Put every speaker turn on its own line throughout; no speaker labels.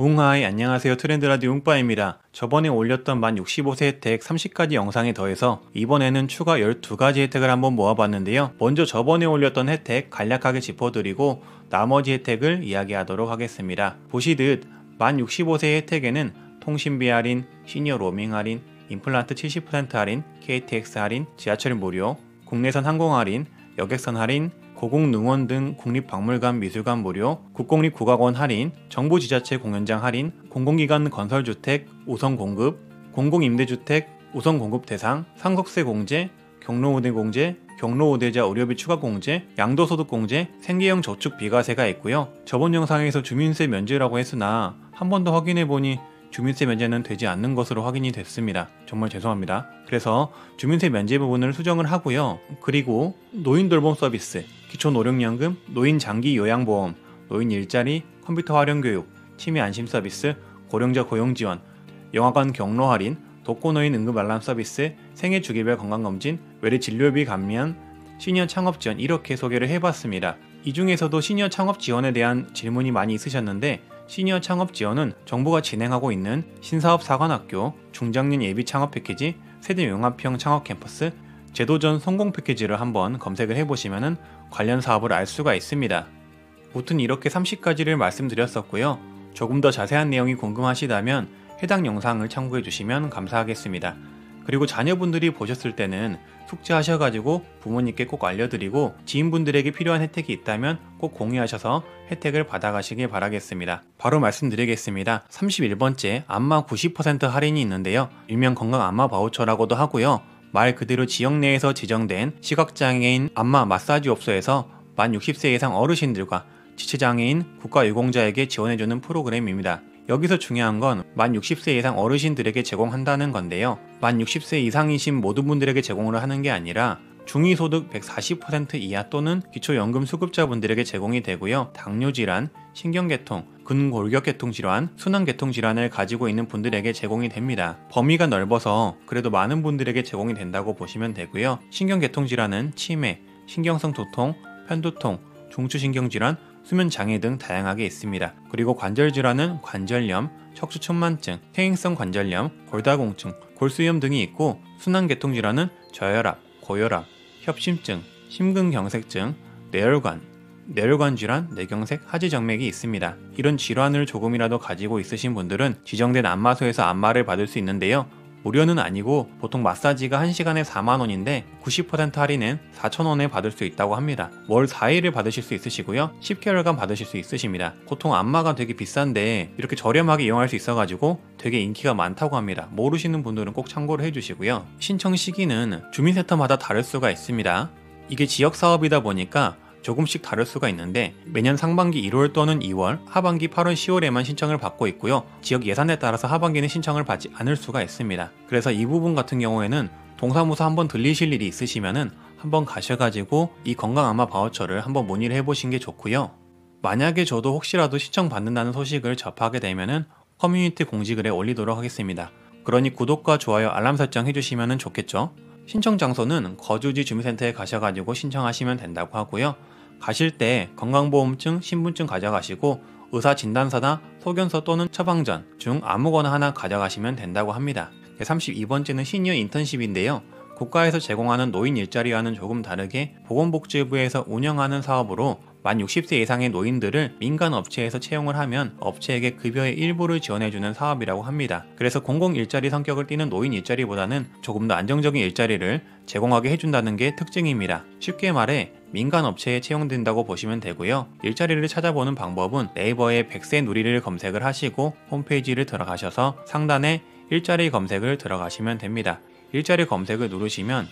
웅하이 안녕하세요. 트렌드라디오 웅빠입니다. 저번에 올렸던 만 65세 혜택 30가지 영상에 더해서 이번에는 추가 12가지 혜택을 한번 모아봤는데요. 먼저 저번에 올렸던 혜택 간략하게 짚어드리고 나머지 혜택을 이야기하도록 하겠습니다. 보시듯 만 65세 혜택에는 통신비 할인, 시니어 로밍 할인, 임플란트 70% 할인, KTX 할인, 지하철 무료, 국내선 항공 할인, 여객선 할인, 고궁능원 등 국립박물관 미술관 무료, 국공립국악원 할인, 정부지자체 공연장 할인, 공공기관 건설주택 우선 공급, 공공임대주택 우선 공급 대상, 상속세 공제, 경로우대 공제, 경로우대자 의료비 추가 공제, 양도소득 공제, 생계형 저축 비과세가 있고요. 저번 영상에서 주민세 면제라고 했으나 한 번 더 확인해보니 주민세 면제는 되지 않는 것으로 확인이 됐습니다. 정말 죄송합니다. 그래서 주민세 면제 부분을 수정을 하고요. 그리고 노인 돌봄 서비스, 기초노령연금, 노인 장기 요양보험, 노인 일자리, 컴퓨터 활용 교육, 치매 안심 서비스, 고령자 고용 지원, 영화관 경로 할인, 독거노인 응급 알람 서비스, 생애 주기별 건강검진, 외래 진료비 감면, 시니어 창업 지원 이렇게 소개를 해봤습니다. 이 중에서도 시니어 창업 지원에 대한 질문이 많이 있으셨는데 시니어 창업 지원은 정부가 진행하고 있는 신사업 사관학교, 중장년 예비 창업 패키지, 세대 융합형 창업 캠퍼스, 제도전 성공 패키지를 한번 검색을 해보시면 관련 사업을 알 수가 있습니다. 무튼 이렇게 30가지를 말씀드렸었고요. 조금 더 자세한 내용이 궁금하시다면 해당 영상을 참고해주시면 감사하겠습니다. 그리고 자녀분들이 보셨을 때는 숙지하셔가지고 부모님께 꼭 알려드리고 지인분들에게 필요한 혜택이 있다면 꼭 공유하셔서 혜택을 받아가시길 바라겠습니다. 바로 말씀드리겠습니다. 31번째 안마 90% 할인이 있는데요. 일명 건강 안마 바우처라고도 하고요. 말 그대로 지역 내에서 지정된 시각장애인 안마 마사지 업소에서 만 60세 이상 어르신들과 지체장애인 국가유공자에게 지원해주는 프로그램입니다. 여기서 중요한 건 만 60세 이상 어르신들에게 제공한다는 건데요. 만 60세 이상이신 모든 분들에게 제공을 하는 게 아니라 중위소득 140% 이하 또는 기초연금 수급자분들에게 제공이 되고요. 당뇨질환, 신경계통, 근골격계통 질환, 순환계통 질환을 가지고 있는 분들에게 제공이 됩니다. 범위가 넓어서 그래도 많은 분들에게 제공이 된다고 보시면 되고요. 신경계통 질환은 치매, 신경성 두통, 편두통, 중추신경질환, 수면장애 등 다양하게 있습니다. 그리고 관절질환은 관절염, 척추천만증, 퇴행성 관절염, 골다공증, 골수염 등이 있고 순환계통질환은 저혈압, 고혈압, 협심증, 심근경색증, 뇌혈관 질환, 뇌경색, 하지정맥이 있습니다. 이런 질환을 조금이라도 가지고 있으신 분들은 지정된 안마소에서 안마를 받을 수 있는데요. 무료는 아니고 보통 마사지가 1시간에 4만원인데 90% 할인은 4,000원에 받을 수 있다고 합니다. 월 4일을 받으실 수 있으시고요. 10개월간 받으실 수 있으십니다. 보통 안마가 되게 비싼데 이렇게 저렴하게 이용할 수 있어가지고 되게 인기가 많다고 합니다. 모르시는 분들은 꼭 참고를 해주시고요. 신청 시기는 주민센터마다 다를 수가 있습니다. 이게 지역사업이다 보니까 조금씩 다를 수가 있는데 매년 상반기 1월 또는 2월, 하반기 8월, 10월에만 신청을 받고 있고요. 지역 예산에 따라서 하반기는 신청을 받지 않을 수가 있습니다. 그래서 이 부분 같은 경우에는 동사무소 한번 들리실 일이 있으시면은 한번 가셔가지고 이 건강안마 바우처를 한번 문의를 해보신 게 좋고요. 만약에 저도 혹시라도 신청 받는다는 소식을 접하게 되면은 커뮤니티 공지글에 올리도록 하겠습니다. 그러니 구독과 좋아요, 알람 설정 해주시면 좋겠죠. 신청 장소는 거주지 주민센터에 가셔가지고 신청하시면 된다고 하고요. 가실 때 건강보험증, 신분증 가져가시고 의사진단서나 소견서 또는 처방전 중 아무거나 하나 가져가시면 된다고 합니다. 32번째는 시니어 인턴십인데요. 국가에서 제공하는 노인 일자리와는 조금 다르게 보건복지부에서 운영하는 사업으로 만 60세 이상의 노인들을 민간 업체에서 채용을 하면 업체에게 급여의 일부를 지원해주는 사업이라고 합니다. 그래서 공공 일자리 성격을 띠는 노인 일자리보다는 조금 더 안정적인 일자리를 제공하게 해준다는 게 특징입니다. 쉽게 말해 민간 업체에 채용된다고 보시면 되고요. 일자리를 찾아보는 방법은 네이버에 100세 누리를 검색을 하시고 홈페이지를 들어가셔서 상단에 일자리 검색을 들어가시면 됩니다. 일자리 검색을 누르시면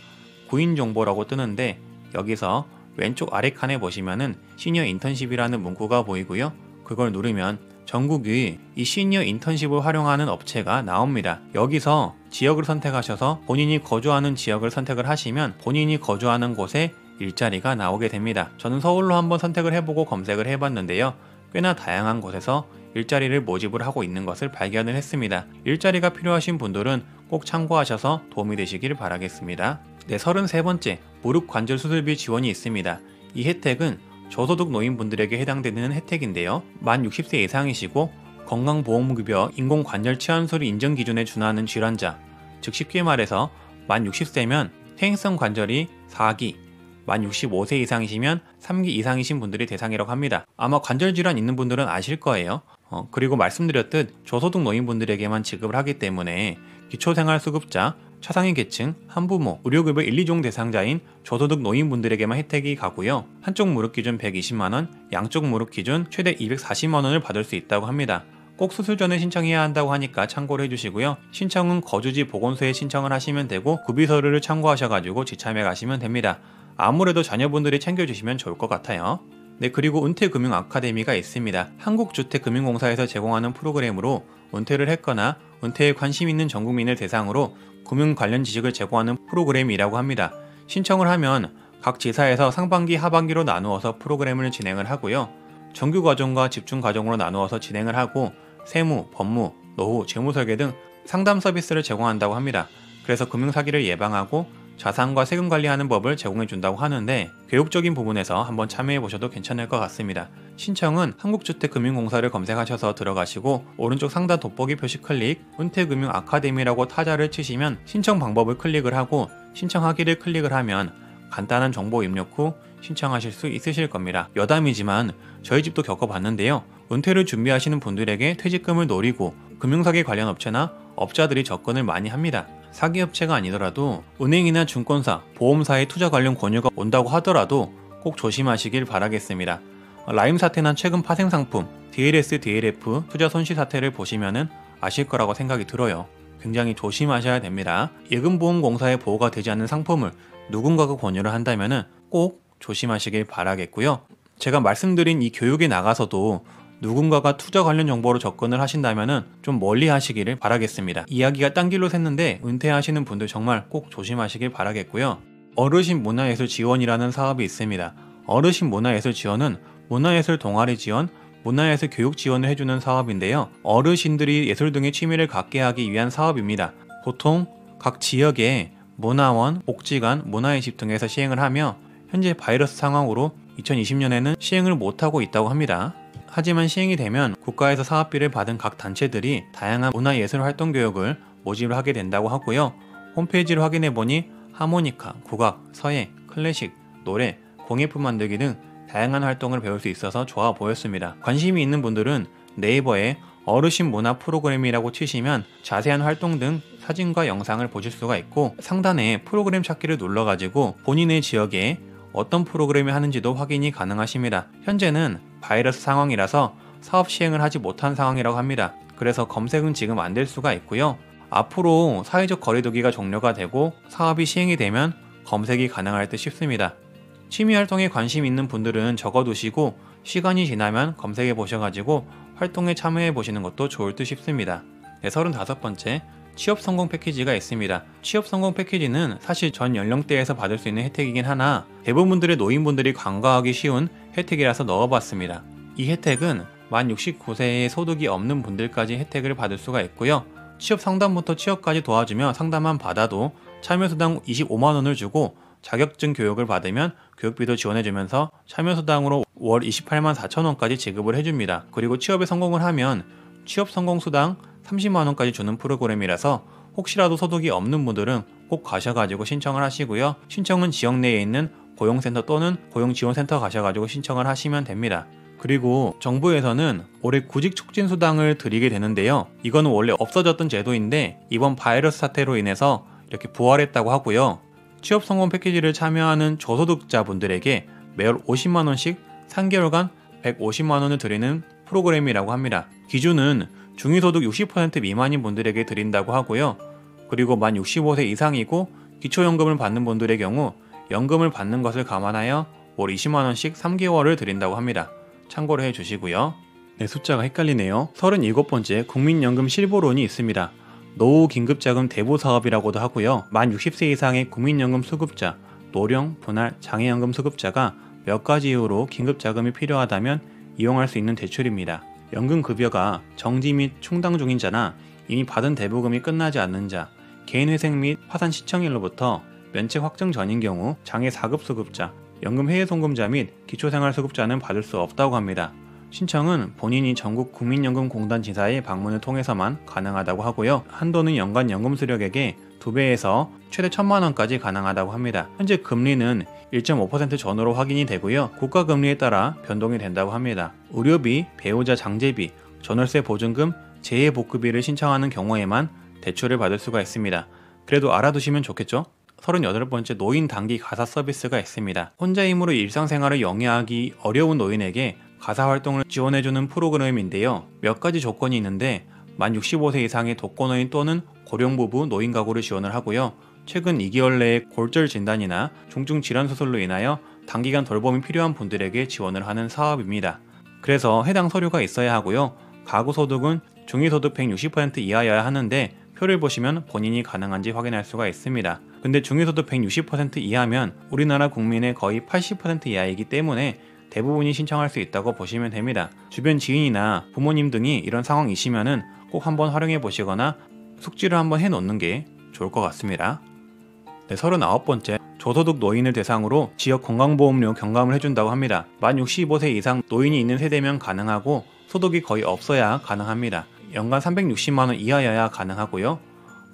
구인 정보라고 뜨는데 여기서 왼쪽 아래 칸에 보시면은 시니어 인턴십이라는 문구가 보이고요. 그걸 누르면 전국의 이 시니어 인턴십을 활용하는 업체가 나옵니다. 여기서 지역을 선택하셔서 본인이 거주하는 지역을 선택을 하시면 본인이 거주하는 곳에 일자리가 나오게 됩니다. 저는 서울로 한번 선택을 해보고 검색을 해봤는데요. 꽤나 다양한 곳에서 일자리를 모집을 하고 있는 것을 발견을 했습니다. 일자리가 필요하신 분들은 꼭 참고하셔서 도움이 되시길 바라겠습니다. 네, 33번째 무릎 관절 수술비 지원이 있습니다. 이 혜택은 저소득 노인분들에게 해당되는 혜택인데요. 만 60세 이상이시고 건강보험급여 인공관절 치환술이 인정 기준에 준하는 질환자, 즉 쉽게 말해서 만 60세면 퇴행성 관절이 4기, 만 65세 이상이시면 3기 이상이신 분들이 대상이라고 합니다. 아마 관절 질환 있는 분들은 아실 거예요. 그리고 말씀드렸듯 저소득 노인분들에게만 지급을 하기 때문에 기초생활수급자, 차상위 계층, 한부모, 의료급여 1, 2종 대상자인 저소득 노인분들에게만 혜택이 가고요. 한쪽 무릎 기준 120만원, 양쪽 무릎 기준 최대 240만원을 받을 수 있다고 합니다. 꼭 수술 전에 신청해야 한다고 하니까 참고를 해주시고요. 신청은 거주지 보건소에 신청을 하시면 되고 구비서류를 참고하셔가지고 지참해 가시면 됩니다. 아무래도 자녀분들이 챙겨주시면 좋을 것 같아요. 네, 그리고 은퇴금융 아카데미가 있습니다. 한국주택금융공사에서 제공하는 프로그램으로 은퇴를 했거나 은퇴에 관심 있는 전 국민을 대상으로 금융 관련 지식을 제공하는 프로그램이라고 합니다. 신청을 하면 각 지사에서 상반기, 하반기로 나누어서 프로그램을 진행을 하고요. 정규과정과 집중과정으로 나누어서 진행을 하고 세무, 법무, 노후, 재무설계 등 상담 서비스를 제공한다고 합니다. 그래서 금융사기를 예방하고 자산과 세금 관리하는 법을 제공해 준다고 하는데 교육적인 부분에서 한번 참여해 보셔도 괜찮을 것 같습니다. 신청은 한국주택금융공사를 검색하셔서 들어가시고 오른쪽 상단 돋보기 표시 클릭, 은퇴금융 아카데미라고 타자를 치시면 신청 방법을 클릭을 하고 신청하기를 클릭을 하면 간단한 정보 입력 후 신청하실 수 있으실 겁니다. 여담이지만 저희 집도 겪어봤는데요. 은퇴를 준비하시는 분들에게 퇴직금을 노리고 금융사기 관련 업체나 업자들이 접근을 많이 합니다. 사기업체가 아니더라도 은행이나 증권사, 보험사의 투자 관련 권유가 온다고 하더라도 꼭 조심하시길 바라겠습니다. 라임 사태나 최근 파생 상품, DLS, DLF 투자 손실 사태를 보시면은 아실 거라고 생각이 들어요. 굉장히 조심하셔야 됩니다. 예금보험공사의 보호가 되지 않는 상품을 누군가가 권유를 한다면은 꼭 조심하시길 바라겠고요. 제가 말씀드린 이 교육에 나가서도 누군가가 투자 관련 정보로 접근을 하신다면 좀 멀리 하시기를 바라겠습니다. 이야기가 딴 길로 샜는데 은퇴하시는 분들 정말 꼭 조심하시길 바라겠고요. 어르신 문화예술 지원이라는 사업이 있습니다. 어르신 문화예술 지원은 문화예술 동아리 지원, 문화예술 교육 지원을 해주는 사업인데요. 어르신들이 예술 등의 취미를 갖게 하기 위한 사업입니다. 보통 각 지역에 문화원, 복지관, 문화의 집 등에서 시행을 하며 현재 바이러스 상황으로 2020년에는 시행을 못하고 있다고 합니다. 하지만 시행이 되면 국가에서 사업비를 받은 각 단체들이 다양한 문화예술 활동 교육을 모집을 하게 된다고 하고요. 홈페이지를 확인해보니 하모니카, 국악, 서예, 클래식, 노래, 공예품 만들기 등 다양한 활동을 배울 수 있어서 좋아 보였습니다. 관심이 있는 분들은 네이버에 어르신 문화 프로그램이라고 치시면 자세한 활동 등 사진과 영상을 보실 수가 있고 상단에 프로그램 찾기를 눌러가지고 본인의 지역에 어떤 프로그램을 하는지도 확인이 가능하십니다. 현재는 바이러스 상황이라서 사업 시행을 하지 못한 상황이라고 합니다. 그래서 검색은 지금 안 될 수가 있고요. 앞으로 사회적 거리두기가 종료가 되고 사업이 시행이 되면 검색이 가능할 듯 싶습니다. 취미활동에 관심 있는 분들은 적어두시고 시간이 지나면 검색해 보셔가지고 활동에 참여해 보시는 것도 좋을 듯 싶습니다. 네, 35번째 취업성공 패키지가 있습니다. 취업성공 패키지는 사실 전 연령대에서 받을 수 있는 혜택이긴 하나 대부분들의 노인분들이 간과하기 쉬운 혜택이라서 넣어봤습니다. 이 혜택은 만 69세의 소득이 없는 분들까지 혜택을 받을 수가 있고요. 취업 상담부터 취업까지 도와주며 상담만 받아도 참여수당 25만원을 주고 자격증 교육을 받으면 교육비도 지원해주면서 참여수당으로 월 28만 4천원까지 지급을 해줍니다. 그리고 취업에 성공을 하면 취업성공수당 30만원까지 주는 프로그램이라서 혹시라도 소득이 없는 분들은 꼭 가셔가지고 신청을 하시고요. 신청은 지역 내에 있는 고용센터 또는 고용지원센터 가셔가지고 신청을 하시면 됩니다. 그리고 정부에서는 올해 구직촉진수당을 드리게 되는데요. 이거는 원래 없어졌던 제도인데 이번 바이러스 사태로 인해서 이렇게 부활했다고 하고요. 취업성공 패키지를 참여하는 저소득자분들에게 매월 50만원씩 3개월간 150만원을 드리는 프로그램이라고 합니다. 기준은 중위소득 60% 미만인 분들에게 드린다고 하고요. 그리고 만 65세 이상이고 기초연금을 받는 분들의 경우 연금을 받는 것을 감안하여 월 20만원씩 3개월을 드린다고 합니다. 참고를 해주시고요. 네, 숫자가 헷갈리네요. 37번째 국민연금 실보론이 있습니다. 노후 긴급자금 대부 사업이라고도 하고요. 만 60세 이상의 국민연금 수급자, 노령, 분할, 장애연금 수급자가 몇 가지 이유로 긴급자금이 필요하다면 이용할 수 있는 대출입니다. 연금급여가 정지 및 충당 중인 자나 이미 받은 대부금이 끝나지 않는 자, 개인회생 및 파산 시청일로부터 면책 확정 전인 경우 장애 4급 수급자, 연금 해외송금자 및 기초생활수급자는 받을 수 없다고 합니다. 신청은 본인이 전국 국민연금공단 지사의 방문을 통해서만 가능하다고 하고요. 한도는 연간 연금 수령액의 2배에서 최대 1,000만원까지 가능하다고 합니다. 현재 금리는 1.5% 전후로 확인이 되고요. 국가금리에 따라 변동이 된다고 합니다. 의료비, 배우자 장제비, 전월세 보증금, 재해복구비를 신청하는 경우에만 대출을 받을 수가 있습니다. 그래도 알아두시면 좋겠죠? 38번째 노인 단기 가사 서비스가 있습니다. 혼자 힘으로 일상생활을 영위하기 어려운 노인에게 가사활동을 지원해주는 프로그램인데요. 몇 가지 조건이 있는데 만 65세 이상의 독거노인 또는 고령부부 노인 가구를 지원을 하고요. 최근 2개월 내에 골절 진단이나 중증 질환 수술로 인하여 단기간 돌봄이 필요한 분들에게 지원을 하는 사업입니다. 그래서 해당 서류가 있어야 하고요. 가구 소득은 중위소득 160% 이하여야 하는데 표를 보시면 본인이 가능한지 확인할 수가 있습니다. 근데 중위소득 160% 이하면 우리나라 국민의 거의 80% 이하이기 때문에 대부분이 신청할 수 있다고 보시면 됩니다. 주변 지인이나 부모님 등이 이런 상황이시면은 꼭 한번 활용해 보시거나 숙지를 한번 해 놓는 게 좋을 것 같습니다. 네, 39번째 저소득 노인을 대상으로 지역 건강보험료 경감을 해준다고 합니다. 만 65세 이상 노인이 있는 세대면 가능하고 소득이 거의 없어야 가능합니다. 연간 360만원 이하여야 가능하고요.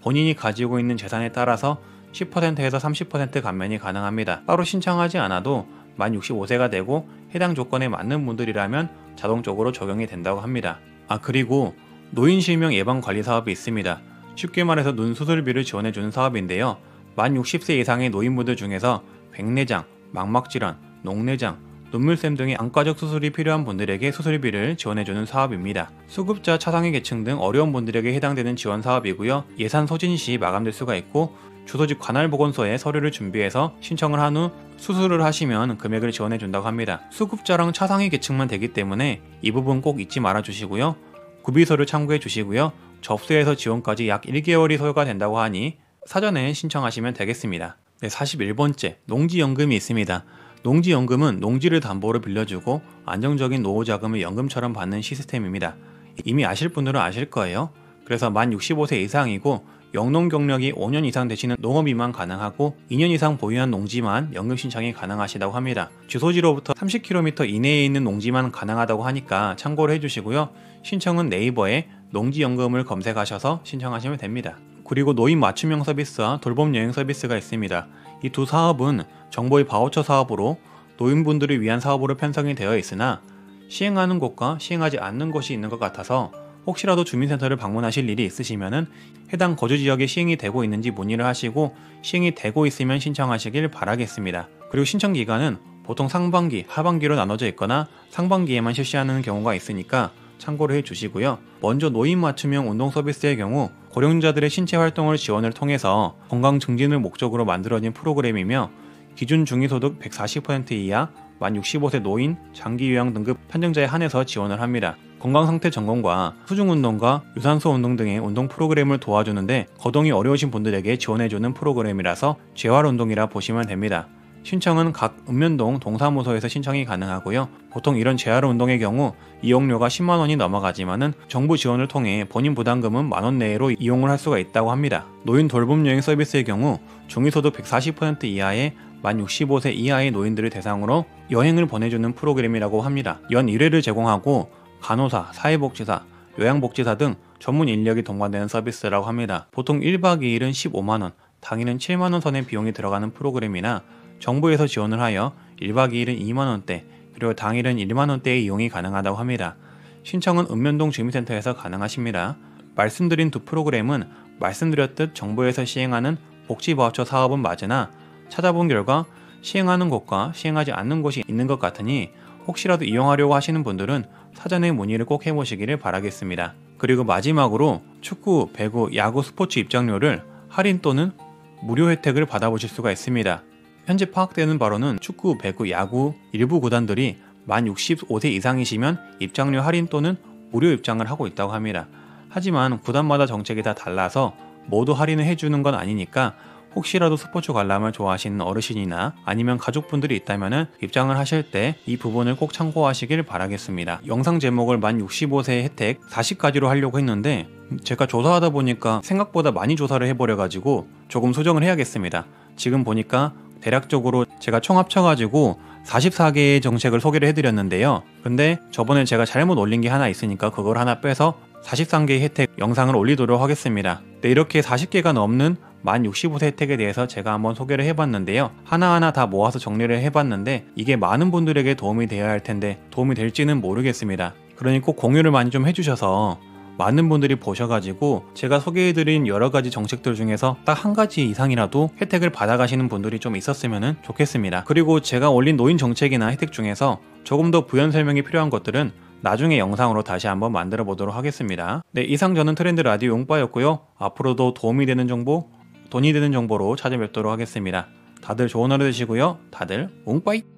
본인이 가지고 있는 재산에 따라서 10%에서 30% 감면이 가능합니다. 따로 신청하지 않아도 만 65세가 되고 해당 조건에 맞는 분들이라면 자동적으로 적용이 된다고 합니다. 그리고 노인 실명 예방 관리 사업이 있습니다. 쉽게 말해서 눈 수술비를 지원해주는 사업인데요. 만 60세 이상의 노인분들 중에서 백내장, 망막질환, 녹내장, 눈물샘 등의 안과적 수술이 필요한 분들에게 수술비를 지원해주는 사업입니다. 수급자, 차상위 계층 등 어려운 분들에게 해당되는 지원 사업이고요. 예산 소진 시 마감될 수가 있고 주소지 관할보건소에 서류를 준비해서 신청을 한 후 수술을 하시면 금액을 지원해준다고 합니다. 수급자랑 차상위 계층만 되기 때문에 이 부분 꼭 잊지 말아 주시고요. 구비서를 참고해 주시고요. 접수해서 지원까지 약 1개월이 소요가 된다고 하니 사전에 신청하시면 되겠습니다. 네, 41번째 농지연금이 있습니다. 농지연금은 농지를 담보로 빌려주고 안정적인 노후자금을 연금처럼 받는 시스템입니다. 이미 아실 분들은 아실 거예요. 그래서 만 65세 이상이고 영농 경력이 5년 이상 되시는 농업인만 가능하고 2년 이상 보유한 농지만 연금 신청이 가능하시다고 합니다. 주소지로부터 30km 이내에 있는 농지만 가능하다고 하니까 참고를 해주시고요. 신청은 네이버에 농지연금을 검색하셔서 신청하시면 됩니다. 그리고 노인 맞춤형 서비스와 돌봄 여행 서비스가 있습니다. 이 두 사업은 정부의 바우처 사업으로 노인분들을 위한 사업으로 편성이 되어 있으나 시행하는 곳과 시행하지 않는 곳이 있는 것 같아서 혹시라도 주민센터를 방문하실 일이 있으시면은 해당 거주 지역에 시행이 되고 있는지 문의를 하시고 시행이 되고 있으면 신청하시길 바라겠습니다. 그리고 신청 기간은 보통 상반기, 하반기로 나눠져 있거나 상반기에만 실시하는 경우가 있으니까 참고를 해주시고요. 먼저 노인 맞춤형 운동 서비스의 경우 고령자들의 신체 활동을 지원을 통해서 건강 증진을 목적으로 만들어진 프로그램이며 기준 중위소득 140% 이하, 만 65세 노인, 장기요양 등급 판정자에 한해서 지원을 합니다. 건강상태 점검과 수중운동과 유산소 운동 등의 운동 프로그램을 도와주는데 거동이 어려우신 분들에게 지원해주는 프로그램이라서 재활운동이라 보시면 됩니다. 신청은 각 읍면동 동사무소에서 신청이 가능하고요. 보통 이런 재활운동의 경우 이용료가 10만원이 넘어가지만은 정부 지원을 통해 본인 부담금은 만원 내외로 이용을 할 수가 있다고 합니다. 노인 돌봄 여행 서비스의 경우 중위소득 140% 이하의 만 65세 이하의 노인들을 대상으로 여행을 보내주는 프로그램이라고 합니다. 연 1회를 제공하고 간호사, 사회복지사, 요양복지사 등 전문 인력이 동반되는 서비스라고 합니다. 보통 1박 2일은 15만원, 당일은 7만원 선의 비용이 들어가는 프로그램이나 정부에서 지원을 하여 1박 2일은 2만원대, 그리고 당일은 1만원대의 이용이 가능하다고 합니다. 신청은 읍면동 주민센터에서 가능하십니다. 말씀드린 두 프로그램은 말씀드렸듯 정부에서 시행하는 복지바우처 사업은 맞으나 찾아본 결과 시행하는 곳과 시행하지 않는 곳이 있는 것 같으니 혹시라도 이용하려고 하시는 분들은 사전에 문의를 꼭 해보시기를 바라겠습니다. 그리고 마지막으로 축구, 배구, 야구 스포츠 입장료를 할인 또는 무료 혜택을 받아보실 수가 있습니다. 현재 파악되는 바로는 축구, 배구, 야구 일부 구단들이 만 65세 이상이시면 입장료 할인 또는 무료 입장을 하고 있다고 합니다. 하지만 구단마다 정책이 다 달라서 모두 할인을 해주는 건 아니니까 혹시라도 스포츠 관람을 좋아하시는 어르신이나 아니면 가족분들이 있다면 입장을 하실 때 이 부분을 꼭 참고하시길 바라겠습니다. 영상 제목을 만 65세 혜택 40가지로 하려고 했는데 제가 조사하다 보니까 생각보다 많이 조사를 해버려가지고 조금 수정을 해야겠습니다. 지금 보니까 대략적으로 제가 총 합쳐가지고 44개의 정책을 소개를 해드렸는데요. 근데 저번에 제가 잘못 올린 게 하나 있으니까 그걸 하나 빼서 43개의 혜택 영상을 올리도록 하겠습니다. 네, 이렇게 40개가 넘는 만 65세 혜택에 대해서 제가 한번 소개를 해봤는데요. 하나하나 다 모아서 정리를 해봤는데 이게 많은 분들에게 도움이 되어야 할 텐데 도움이 될지는 모르겠습니다. 그러니 꼭 공유를 많이 좀 해주셔서 많은 분들이 보셔가지고 제가 소개해드린 여러가지 정책들 중에서 딱 한 가지 이상이라도 혜택을 받아가시는 분들이 좀 있었으면 좋겠습니다. 그리고 제가 올린 노인 정책이나 혜택 중에서 조금 더 부연 설명이 필요한 것들은 나중에 영상으로 다시 한번 만들어 보도록 하겠습니다. 네, 이상 저는 트렌드 라디오 용빠였고요. 앞으로도 도움이 되는 정보, 돈이 되는 정보로 찾아뵙도록 하겠습니다. 다들 좋은 하루 되시고요. 다들 웅빠이!